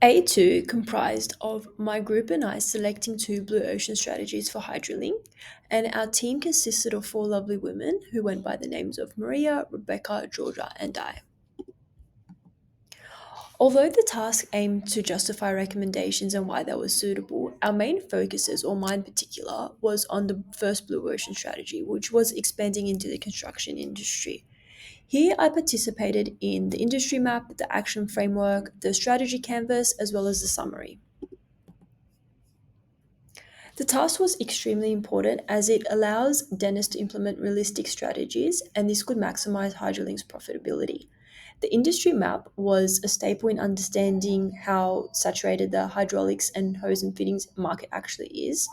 A2 comprised of my group and I selecting two blue ocean strategies for Hydraulink, and our team consisted of four lovely women who went by the names of Maria, Rebecca, Georgia, and I. Although the task aimed to justify recommendations and why they were suitable, our main focuses, or mine in particular, was on the first blue ocean strategy, which was expanding into the construction industry. Here, I participated in the industry map, the action framework, the strategy canvas, as well as the summary. The task was extremely important as it allows dentists to implement realistic strategies, and this could maximize Hydralink's profitability. The industry map was a staple in understanding how saturated the hydraulics and hose and fittings market actually is.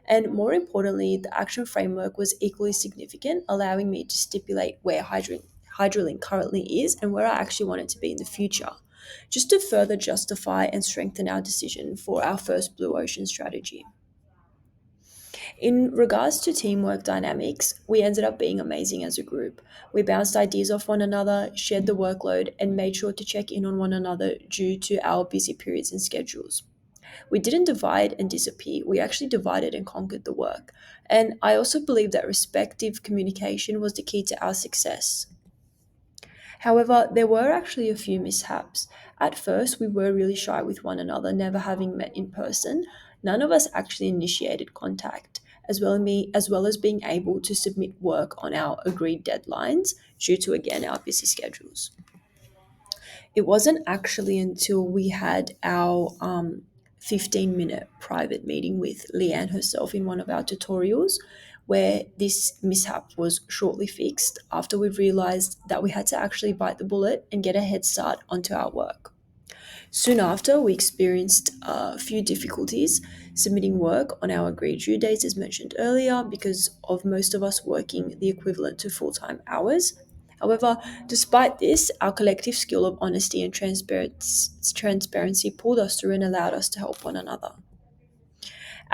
And more importantly, the action framework was equally significant, allowing me to stipulate where Hydralink currently is and where I actually want it to be in the future, just to further justify and strengthen our decision for our first blue ocean strategy. In regards to teamwork dynamics, we ended up being amazing as a group. We bounced ideas off one another, shared the workload, and made sure to check in on one another due to our busy periods and schedules. We didn't divide and disappear, we actually divided and conquered the work. And I also believe that respective communication was the key to our success. However, there were actually a few mishaps. At first, we were really shy with one another, never having met in person. None of us actually initiated contact, as well as being able to submit work on our agreed deadlines due to, again, our busy schedules. It wasn't actually until we had our 15-minute private meeting with Leanne herself in one of our tutorials where this mishap was shortly fixed after we realized that we had to actually bite the bullet and get a head start onto our work. Soon after, we experienced a few difficulties submitting work on our agreed due dates, as mentioned earlier, because of most of us working the equivalent to full time hours. However, despite this, our collective skill of honesty and transparency pulled us through and allowed us to help one another.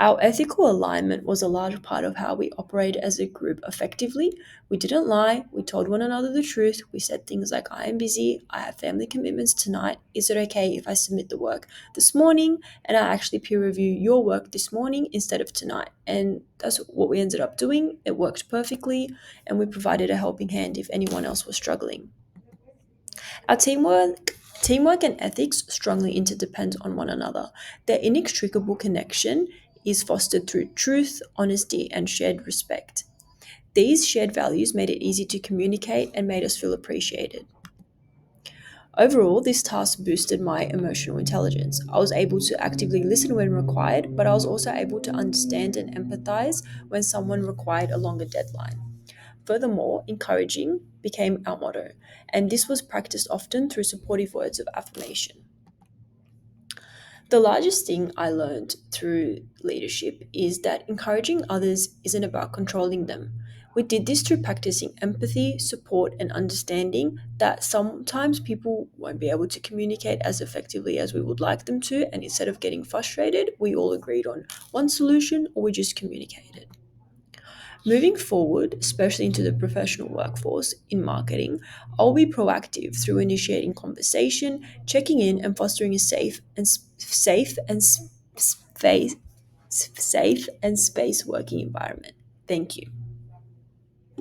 Our ethical alignment was a large part of how we operated as a group effectively. We didn't lie, we told one another the truth. We said things like, I am busy, I have family commitments tonight. Is it okay if I submit the work this morning and I actually peer review your work this morning instead of tonight? And that's what we ended up doing. It worked perfectly, and we provided a helping hand if anyone else was struggling. Our teamwork and ethics strongly interdepend on one another. Their inextricable connection is fostered through truth, honesty, and shared respect. These shared values made it easy to communicate and made us feel appreciated. Overall, this task boosted my emotional intelligence. I was able to actively listen when required, but I was also able to understand and empathize when someone required a longer deadline. Furthermore, encouraging became our motto, and this was practiced often through supportive words of affirmation. The largest thing I learned through leadership is that encouraging others isn't about controlling them. We did this through practicing empathy, support, and understanding that sometimes people won't be able to communicate as effectively as we would like them to, and instead of getting frustrated, we all agreed on one solution or we just communicated. Moving forward, especially into the professional workforce in marketing, I'll be proactive through initiating conversation, checking in, and fostering a safe and space working environment. Thank you.